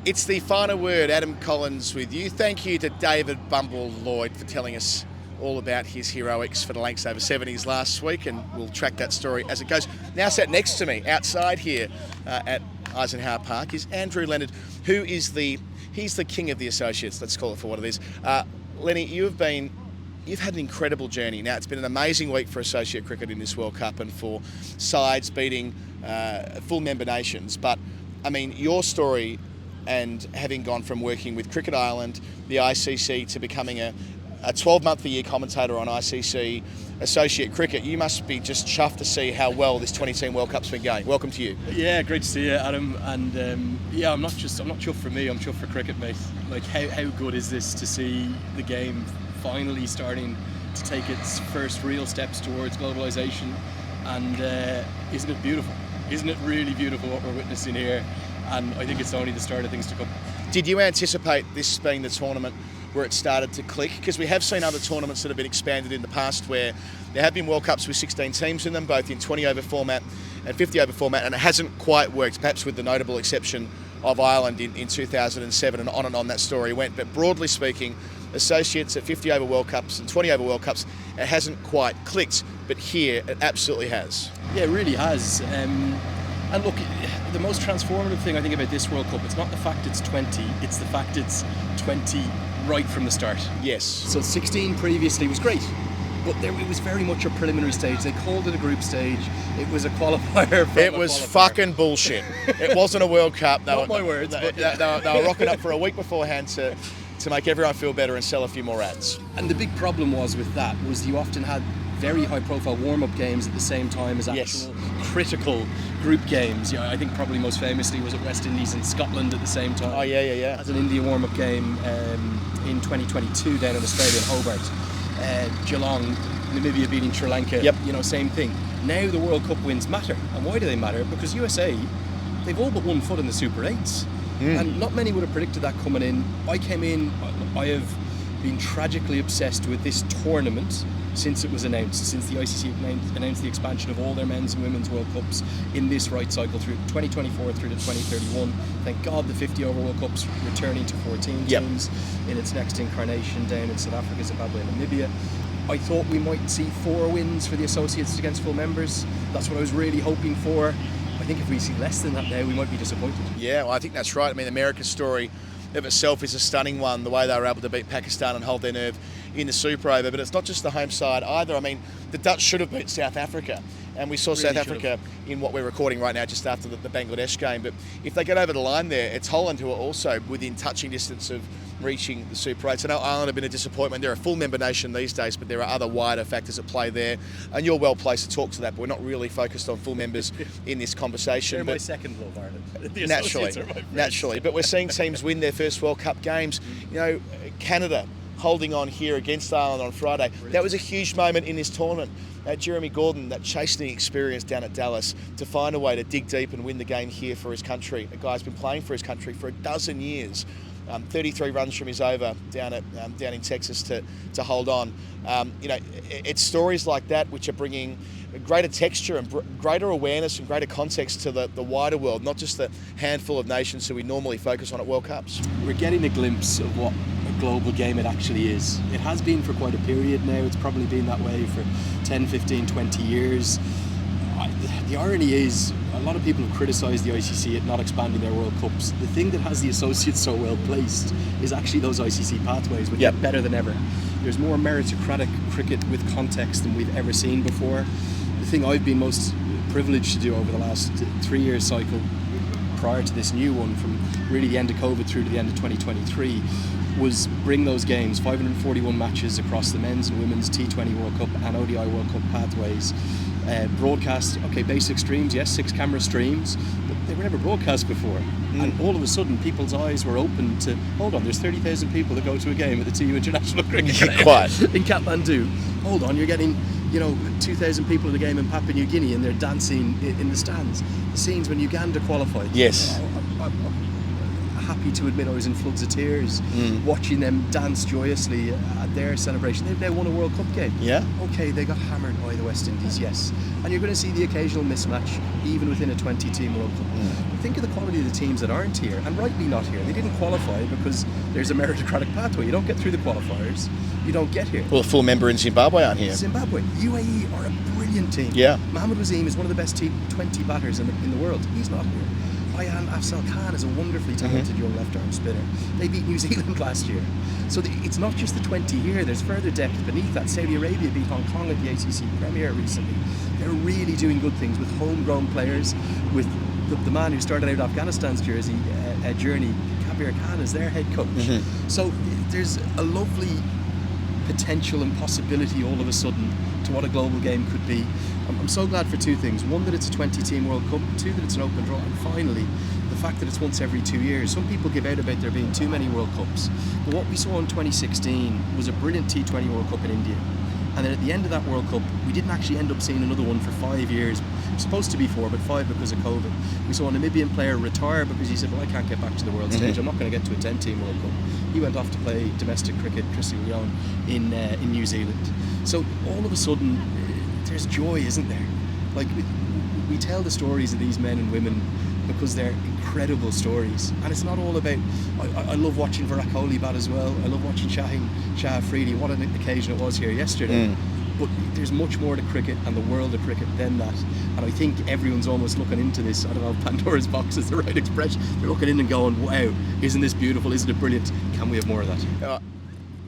It's the final word. Adam Collins with you. Thank you to David Bumble Lloyd for telling us all about his heroics for the Lancs over 70s last week, and we'll track that story as it goes. Now sat next to me outside here at Eisenhower Park is Andrew Leonard, who is he's the king of the associates, let's call it for what it is. Lenny, you've had an incredible journey. Now, it's been an amazing week for associate cricket in this World Cup and for sides beating full member nations. But, I mean, your story and having gone from working with Cricket Ireland, the ICC, to becoming a 12-month-a-year commentator on ICC associate cricket, you must be just chuffed to see how well this 20-team World Cup's been going. Welcome to you. Yeah, great to see you, Adam. And I'm not chuffed for me, I'm chuffed for cricket, mate. Like, how good is this to see the game finally starting to take its first real steps towards globalisation? And isn't it beautiful? Isn't it really beautiful what we're witnessing here? And I think it's only the start of things to come. Did you anticipate this being the tournament where it started to click? Because we have seen other tournaments that have been expanded in the past where there have been World Cups with 16 teams in them, both in 20-over format and 50-over format, and it hasn't quite worked, perhaps with the notable exception of Ireland in 2007, and on that story went. But broadly speaking, associates at 50-over World Cups and 20-over World Cups, it hasn't quite clicked, but here it absolutely has. Yeah, it really has. And look, the most transformative thing I think about this World Cup, it's not the fact it's 20, it's the fact it's 20 right from the start. Yes. So 16 previously was great, but it was very much a preliminary stage. They called it a group stage. It was a qualifier. It was fucking bullshit. It wasn't a World Cup. Not my words. They were rocking up for a week beforehand to make everyone feel better and sell a few more ads. And the big problem was with that was you often had very high-profile warm-up games at the same time as actual critical group games. I think probably most famously was at West Indies and Scotland at the same time. Oh, yeah. As an India warm-up game in 2022 down in Australia, Hobart. Geelong, Namibia beating Sri Lanka. Yep. Same thing. Now the World Cup wins matter. And why do they matter? Because USA, they've all but one foot in the Super 8s. And not many would have predicted that coming in. I came in, I have been tragically obsessed with this tournament since it was announced, since the ICC announced the expansion of all their men's and women's World Cups in this right cycle through 2024 through to 2031. Thank God the 50-over World Cup's returning to 14 teams in its next incarnation down in South Africa, Zimbabwe and Namibia. I thought we might see 4 wins for the associates against full members. That's what I was really hoping for. I think if we see less than that now, we might be disappointed. Yeah, well, I think that's right. I mean, America's story of itself is a stunning one, the way they were able to beat Pakistan and hold their nerve in the Super Over. But it's not just the home side either. I mean, the Dutch should have beat South Africa, and we saw South Africa in what we're recording right now just after the Bangladesh game. But if they get over the line there, it's Holland who are also within touching distance of reaching the Super 8. So I know Ireland have been a disappointment. They're a full member nation these days, but there are other wider factors at play there. And you're well placed to talk to that, but we're not really focused on full members in this conversation. They're my second love, Ireland. Naturally. But we're seeing teams win their first World Cup games. Canada holding on here against Ireland on Friday. That was a huge moment in this tournament. Jeremy Gordon, that chastening experience down at Dallas, to find a way to dig deep and win the game here for his country. A guy's been playing for his country for a dozen years. 33 runs from his over down in Texas to hold on. It's stories like that which are bringing greater texture and greater awareness and greater context to the wider world, not just the handful of nations who we normally focus on at World Cups. We're getting a glimpse of what a global game it actually is. It has been for quite a period now. It's probably been that way for 10, 15, 20 years. The irony is, a lot of people have criticised the ICC at not expanding their World Cups. The thing that has the associates so well placed is actually those ICC pathways, which are better than ever. There's more meritocratic cricket with context than we've ever seen before. The thing I've been most privileged to do over the last 3-year cycle, prior to this new one, from really the end of COVID through to the end of 2023, was bring those games, 541 matches across the men's and women's T20 World Cup and ODI World Cup pathways. Broadcast, basic streams, 6 camera streams, but they were never broadcast before. And all of a sudden, people's eyes were open to, hold on, there's 30,000 people that go to a game at the TU International Cricket in Kathmandu. Hold on, you're getting 2,000 people at a game in Papua New Guinea and they're dancing in the stands. The scenes when Uganda qualified. Yes. happy to admit I was in floods of tears watching them dance joyously at their celebration. They've now won a World Cup game. Yeah. Okay, they got hammered by the West Indies, yes. And you're going to see the occasional mismatch, even within a 20-team World Cup. But think of the quality of the teams that aren't here, and rightly not here. They didn't qualify because there's a meritocratic pathway. You don't get through the qualifiers, you don't get here. Well, a full member in Zimbabwe aren't here. Zimbabwe, UAE are a brilliant team. Yeah. Mohamed Wasim is one of the best T20 batters in the world. He's not here. Ayaan Afzal Khan is a wonderfully talented young left-arm spinner. They beat New Zealand last year. So it's not just the 20 here, there's further depth beneath that. Saudi Arabia beat Hong Kong at the ACC Premier recently. They're really doing good things with homegrown players, with the man who started out Afghanistan's journey, Kabir Khan, is their head coach. So there's a lovely potential and possibility all of a sudden to what a global game could be. I'm so glad for two things. One, that it's a 20-team World Cup. Two, that it's an open draw. And finally, the fact that it's once every 2 years. Some people give out about there being too many World Cups. But what we saw in 2016 was a brilliant T20 World Cup in India. And then at the end of that World Cup, we didn't actually end up seeing another one for 5 years. It was supposed to be 4, but 5 because of COVID. We saw a Namibian player retire because he said, well, I can't get back to the world stage. I'm not going to get to a 10-team World Cup. He went off to play domestic cricket, Christy Leon, in New Zealand. So all of a sudden, there's joy, isn't there? Like, we tell the stories of these men and women because they're incredible stories. And it's not all about... I love watching Virat Kohli bat as well. I love watching Shah Afridi. What an occasion it was here yesterday. But there's much more to cricket and the world of cricket than that. And I think everyone's almost looking into this. I don't know if Pandora's box is the right expression. They're looking in and going, wow, isn't this beautiful? Isn't it brilliant? Can we have more of that?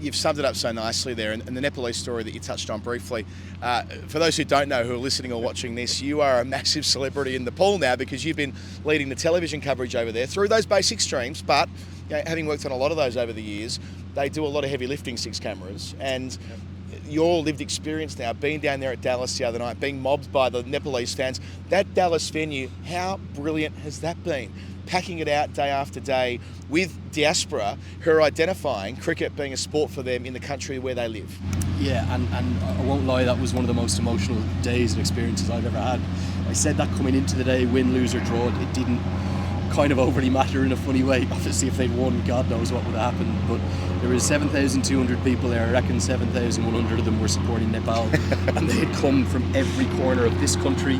You've summed it up so nicely there, and the Nepalese story that you touched on briefly. For those who don't know, who are listening or watching this, you are a massive celebrity in Nepal now because you've been leading the television coverage over there through those basic streams, but having worked on a lot of those over the years, they do a lot of heavy lifting, 6 cameras, and your lived experience now, being down there at Dallas the other night, being mobbed by the Nepalese fans, that Dallas venue, how brilliant has that been? Packing it out day after day with diaspora who are identifying cricket being a sport for them in the country where they live. Yeah, and I won't lie, that was one of the most emotional days and experiences I've ever had. I said that coming into the day, win, lose or draw, it didn't kind of overly matter in a funny way. Obviously if they'd won, God knows what would have happened, but there was 7,200 people there. I reckon 7,100 of them were supporting Nepal and they had come from every corner of this country.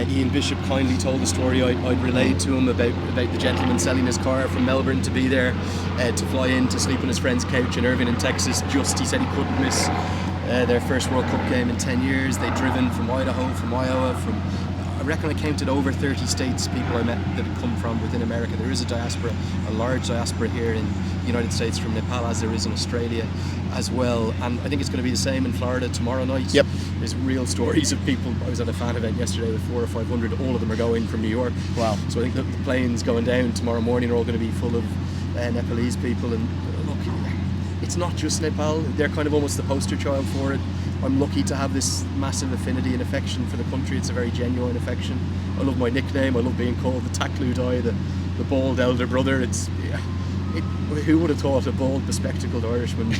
Ian Bishop kindly told the story I'd relayed to him about the gentleman selling his car from Melbourne to be there, to fly in to sleep on his friend's couch in Irvine in Texas. He said he couldn't miss their first World Cup game in 10 years. They'd driven from Idaho, from Iowa, I reckon I counted over 30 states people I met that had come from within America. There is a diaspora, a large diaspora here in the United States from Nepal, as there is in Australia as well. And I think it's going to be the same in Florida tomorrow night. Yep. There's real stories of people. I was at a fan event yesterday with 400 or 500. All of them are going from New York. Wow. So I think the planes going down tomorrow morning are all going to be full of Nepalese people. And look, it's not just Nepal. They're kind of almost the poster child for it. I'm lucky to have this massive affinity and affection for the country. It's a very genuine affection. I love my nickname. I love being called the Takludai, the bald elder brother. Who would have thought a bald, bespectacled Irishman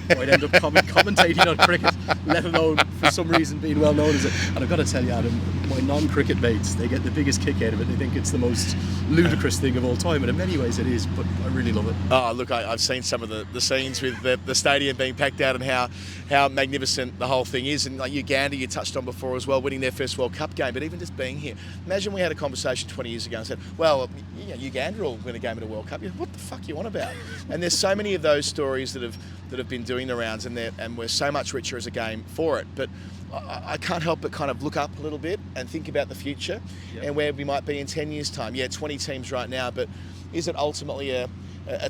might end up commentating on cricket, let alone for some reason being well known as it. And I've got to tell you, Adam, my non-cricket mates, they get the biggest kick out of it. They think it's the most ludicrous thing of all time, and in many ways it is, but I really love it. Oh, look, I've seen some of the scenes with the stadium being packed out and how magnificent the whole thing is. And like Uganda, you touched on before as well, winning their first World Cup game, but even just being here. Imagine we had a conversation 20 years ago and said, well, Uganda will win a game at a World Cup. What the fuck you on about? And there's so many of those stories that have been doing the rounds, and we're so much richer as a game for it. But I can't help but kind of look up a little bit and think about the future and where we might be in 10 years' time. Yeah, 20 teams right now, but is it ultimately a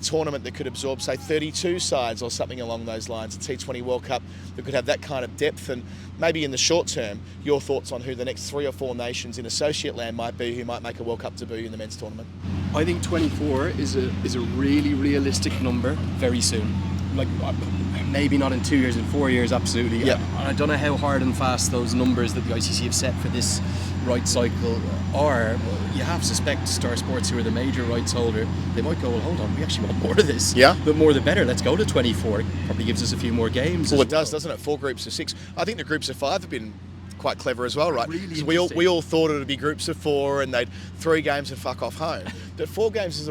tournament that could absorb, say, 32 sides or something along those lines, a T20 World Cup that could have that kind of depth? And maybe in the short term, your thoughts on who the next 3 or 4 nations in associate land might be who might make a World Cup debut in the men's tournament? I think 24 is a really realistic number very soon. Like, maybe not in 2 years, in 4 years, absolutely. Yeah. I don't know how hard and fast those numbers that the ICC have set for this right cycle are. You have to suspect Star Sports, who are the major rights holder, they might go, well, hold on, we actually want more of this. Yeah. The more the better. Let's go to 24. It probably gives us a few more games. Well, it does, doesn't it? 4 groups of 6. I think the groups of 5 have been quite clever as well, right? Really so we all thought it would be groups of 4 and they'd 3 games and fuck off home. But 4 games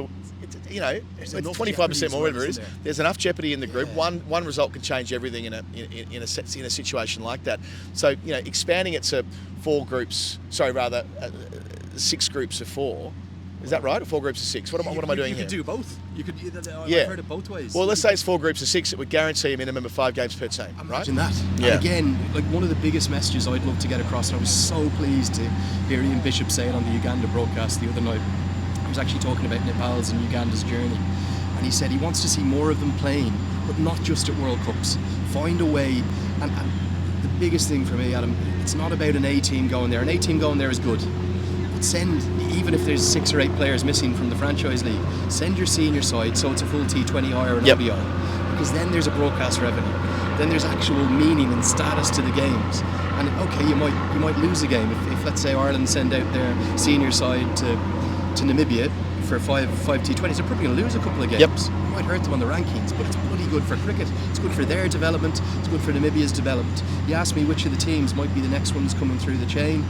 There's with enough 25% jeopardy as more, well, whatever it is, isn't there? there's enough jeopardy in the group. Yeah. One result can change everything in a situation like that. So expanding it to 6 groups of 4. Is that right? Or 4 groups of 6? What am I doing here? You could do both. Yeah. I've heard it both ways. Well, let's say it's 4 groups of 6. It would guarantee a minimum of 5 games per team, right? Imagine that. Yeah. And again, like one of the biggest messages I'd love to get across, and I was so pleased to hear Ian Bishop say it on the Uganda broadcast the other night. He was actually talking about Nepal's and Uganda's journey. And he said he wants to see more of them playing, but not just at World Cups. Find a way. And the biggest thing for me, Adam, it's not about an A team going there. An A team going there is good. Send, even if there's 6 or 8 players missing from the franchise league, send your senior side so it's a full T20I or an ODI, because then there's a broadcast revenue, then there's actual meaning and status to the games. And okay, you might lose a game if let's say Ireland send out their senior side to Namibia for 5 T20s, they're probably going to lose a couple of games. It might hurt them on the rankings, but it's bloody good for cricket. It's good for their development, it's good for Namibia's development. You ask me which of the teams might be the next ones coming through the chain.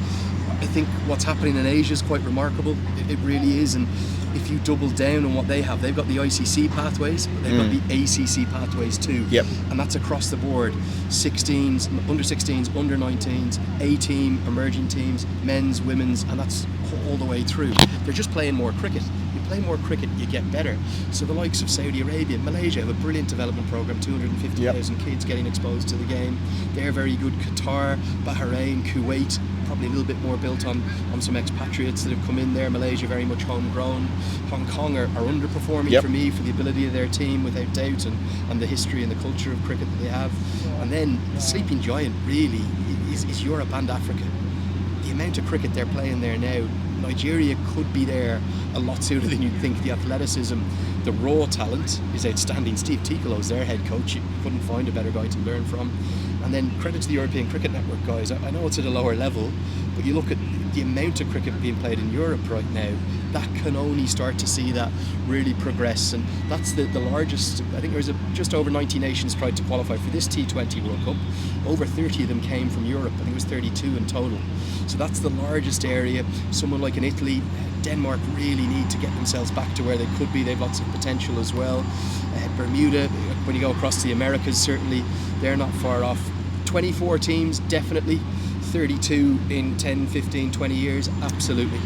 I think what's happening in Asia is quite remarkable. It really is. And if you double down on what they have, they've got the ICC pathways, but they've got the ACC pathways too. And that's across the board. 16s, under 16s, under 19s, A-team, emerging teams, men's, women's, and that's all the way through. They're just playing more cricket. You play more cricket, you get better. So the likes of Saudi Arabia, Malaysia have a brilliant development program, 250,000 kids getting exposed to the game. They're very good. Qatar, Bahrain, Kuwait, probably a little bit more built on some expatriates that have come in there. Malaysia very much homegrown. Hong Kong are underperforming for me for the ability of their team, without doubt, and the history and the culture of cricket that they have. And then the sleeping giant really is Europe and Africa. The amount of cricket they're playing there now, Nigeria could be there a lot sooner than you'd think. The athleticism, the raw talent is outstanding. Steve Tikolo's their head coach. You couldn't find a better guy to learn from. And then credit to the European Cricket Network guys. I know it's at a lower level, but you look at the amount of cricket being played in Europe right now, that can only start to see that really progress. And that's the largest. I think there's just over 90 nations tried to qualify for this T20 World Cup. Over 30 of them came from Europe. I think it was 32 in total. So that's the largest area. Someone like in Italy, Denmark really need to get themselves back to where they could be. They've lots of potential as well. Bermuda, when you go across the Americas, certainly they're not far off. 24 teams, definitely. 32 in 10, 15, 20 years, absolutely.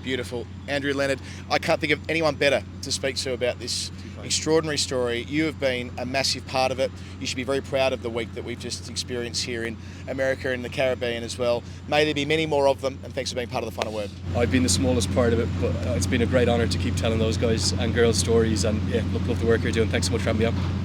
Beautiful. Andrew Leonard, I can't think of anyone better to speak to about this extraordinary story. You have been a massive part of it. You should be very proud of the week that we've just experienced here in America and the Caribbean as well. May there be many more of them, and thanks for being part of the Final Word. I've been the smallest part of it, but it's been a great honour to keep telling those guys and girls stories, and love the work you're doing. Thanks so much for having me on.